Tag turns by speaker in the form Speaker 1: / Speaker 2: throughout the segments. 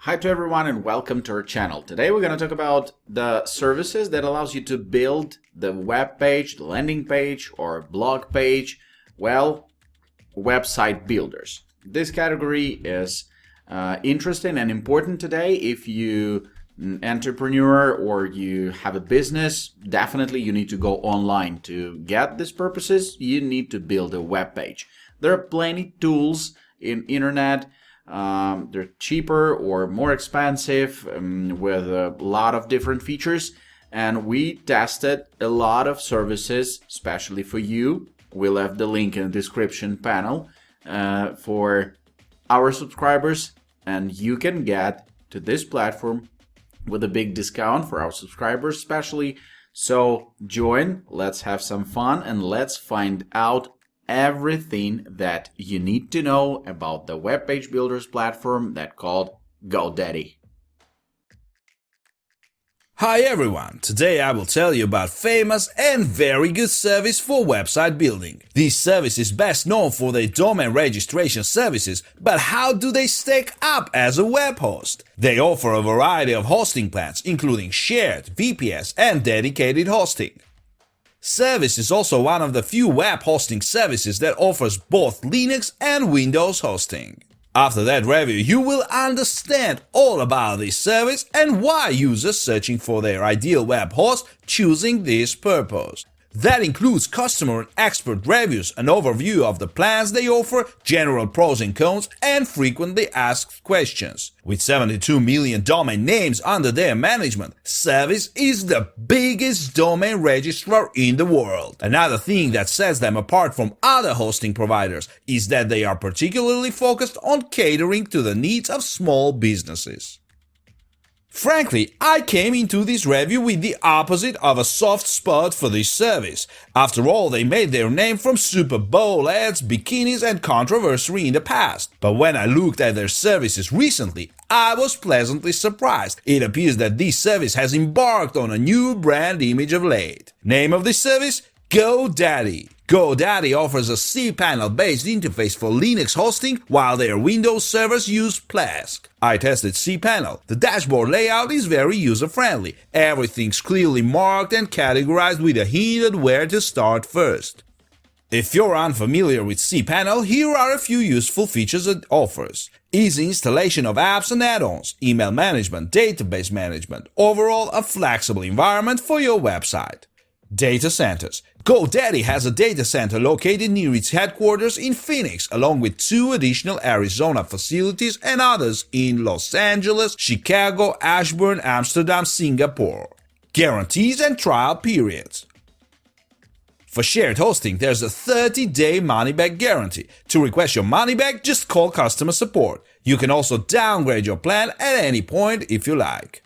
Speaker 1: Hi to everyone and welcome to our channel. Today we're going to talk about the services that allows you to build the web page, the landing page or blog page, website builders. This category is interesting and important today. If you an entrepreneur or you have a business, definitely you need to go online. To get these purposes, you need to build a web page. There are plenty tools in internet. They're cheaper or more expensive with a lot of different features, and we tested a lot of services especially for you. We left the link in the description panel for our subscribers, and you can get to this platform with a big discount for our subscribers especially. So join, let's have some fun, and let's find out everything that you need to know about the web page builders platform that called GoDaddy.
Speaker 2: Hi everyone, today I will tell you about famous and very good service for website building. This service is best known for their domain registration services, but how do they stack up as a web host? They offer a variety of hosting plans, including shared, VPS, and dedicated hosting. Service is also one of the few web hosting services that offers both Linux and Windows hosting. After that review, you will understand all about this service and why users searching for their ideal web host choosing this purpose. That includes customer and expert reviews, an overview of the plans they offer, general pros and cons, and frequently asked questions. With 72 million domain names under their management, Service is the biggest domain registrar in the world. Another thing that sets them apart from other hosting providers is that they are particularly focused on catering to the needs of small businesses. Frankly, I came into this review with the opposite of a soft spot for this service. After all, they made their name from Super Bowl ads, bikinis, and controversy in the past. But when I looked at their services recently, I was pleasantly surprised. It appears that this service has embarked on a new brand image of late. Name of this service? GoDaddy. GoDaddy offers a cPanel-based interface for Linux hosting, while their Windows servers use Plesk. I tested cPanel. The dashboard layout is very user-friendly. Everything's clearly marked and categorized with a hint at where to start first. If you're unfamiliar with cPanel, here are a few useful features it offers. Easy installation of apps and add-ons, email management, database management, overall a flexible environment for your website. Data centers. GoDaddy has a data center located near its headquarters in Phoenix, along with 2 additional Arizona facilities and others in Los Angeles, Chicago, Ashburn, Amsterdam, Singapore. Guarantees and trial periods. For shared hosting, there's a 30-day money-back guarantee. To request your money back, just call customer support. You can also downgrade your plan at any point if you like.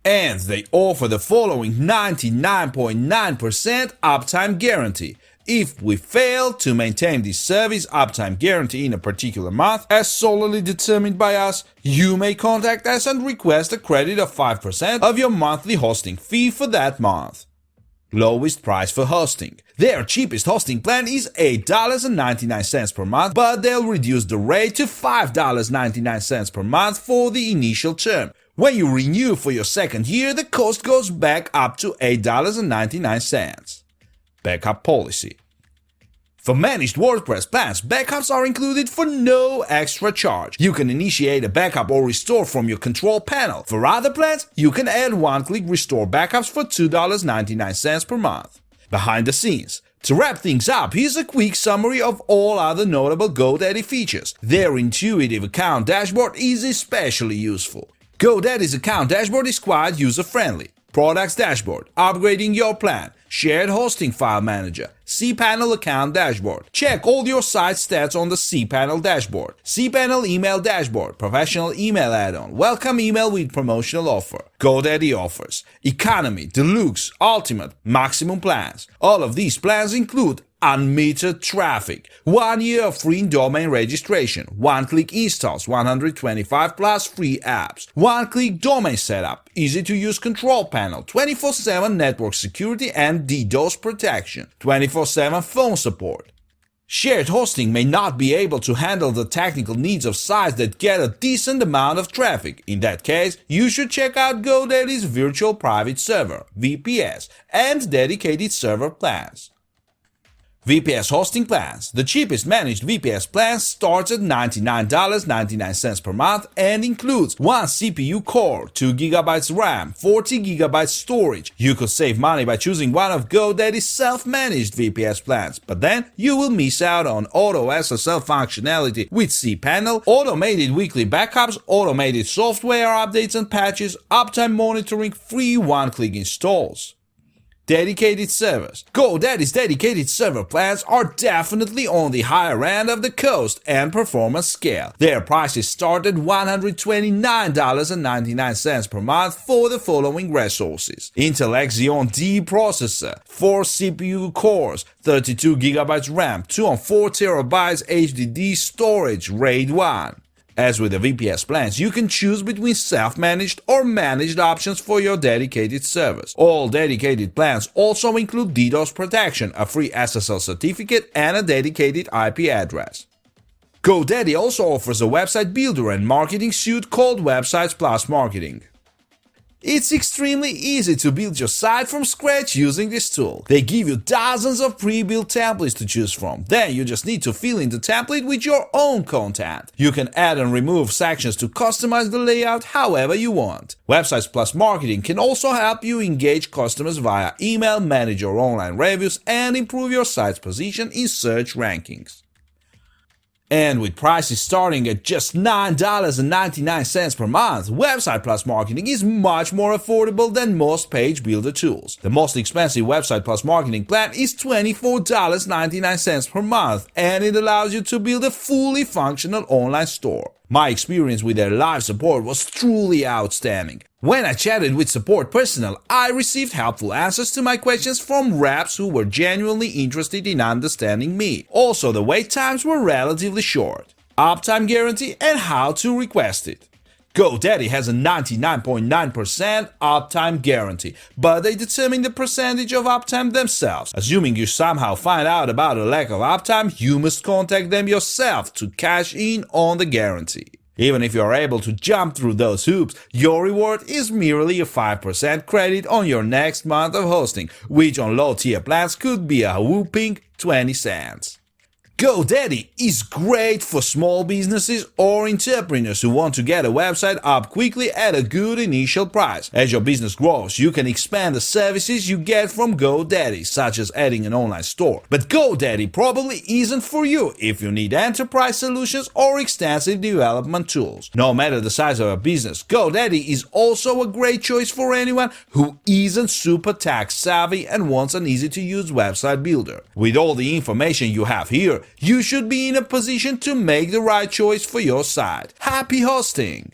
Speaker 2: And they offer the following 99.9% uptime guarantee. If we fail to maintain this service uptime guarantee in a particular month, as solely determined by us, you may contact us and request a credit of 5% of your monthly hosting fee for that month. Lowest price for hosting. Their cheapest hosting plan is $8.99 per month, but they'll reduce the rate to $5.99 per month for the initial term. When you renew for your second year, the cost goes back up to $8.99. Backup policy. For managed WordPress plans, backups are included for no extra charge. You can initiate a backup or restore from your control panel. For other plans, you can add one-click restore backups for $2.99 per month. Behind the scenes. To wrap things up, here's a quick summary of all other notable GoDaddy features. Their intuitive account dashboard is especially useful. GoDaddy's account dashboard is quite user-friendly. Products dashboard, upgrading your plan, shared hosting file manager, cPanel account dashboard. Check all your site stats on the cPanel dashboard. cPanel email dashboard, professional email add-on, welcome email with promotional offer. GoDaddy offers economy, deluxe, ultimate, maximum plans. All of these plans include unmetered traffic, 1 year of free domain registration, one-click installs, 125 plus free apps, one-click domain setup, easy-to-use control panel, 24/7 network security and DDoS protection, 24/7 phone support, Shared hosting may not be able to handle the technical needs of sites that get a decent amount of traffic. In that case, you should check out GoDaddy's Virtual Private Server (VPS) and dedicated server plans. VPS hosting plans. The cheapest managed VPS plan starts at $99.99 per month and includes 1 CPU core, 2 GB RAM, 40 GB storage. You could save money by choosing one of GoDaddy's self-managed VPS plans, but then you will miss out on auto SSL functionality with cPanel, automated weekly backups, automated software updates and patches, uptime monitoring, free one-click installs. Dedicated servers. GoDaddy's dedicated server plans are definitely on the higher end of the cost and performance scale. Their prices start at $129.99 per month for the following resources: Intel Xeon D processor, 4 CPU cores, 32 GB RAM, 2 and 4 TB HDD storage, RAID 1. As with the VPS plans, you can choose between self-managed or managed options for your dedicated servers. All dedicated plans also include DDoS protection, a free SSL certificate, and a dedicated IP address. GoDaddy also offers a website builder and marketing suite called Websites Plus Marketing. It's extremely easy to build your site from scratch using this tool. They give you dozens of pre-built templates to choose from. Then you just need to fill in the template with your own content. You can add and remove sections to customize the layout however you want. Websites Plus Marketing can also help you engage customers via email, manage your online reviews, and improve your site's position in search rankings. And with prices starting at just $9.99 per month, Website Plus Marketing is much more affordable than most page builder tools. The most expensive Website Plus Marketing plan is $24.99 per month, and it allows you to build a fully functional online store. My experience with their live support was truly outstanding. When I chatted with support personnel, I received helpful answers to my questions from reps who were genuinely interested in understanding me. Also, the wait times were relatively short. Uptime guarantee and how to request it. GoDaddy has a 99.9% uptime guarantee, but they determine the percentage of uptime themselves. Assuming you somehow find out about a lack of uptime, you must contact them yourself to cash in on the guarantee. Even if you are able to jump through those hoops, your reward is merely a 5% credit on your next month of hosting, which on low-tier plans could be a whopping 20 cents. GoDaddy is great for small businesses or entrepreneurs who want to get a website up quickly at a good initial price. As your business grows, you can expand the services you get from GoDaddy, such as adding an online store. But GoDaddy probably isn't for you if you need enterprise solutions or extensive development tools. No matter the size of a business, GoDaddy is also a great choice for anyone who isn't super tech savvy and wants an easy-to-use website builder. With all the information you have here, you should be in a position to make the right choice for your site. Happy hosting!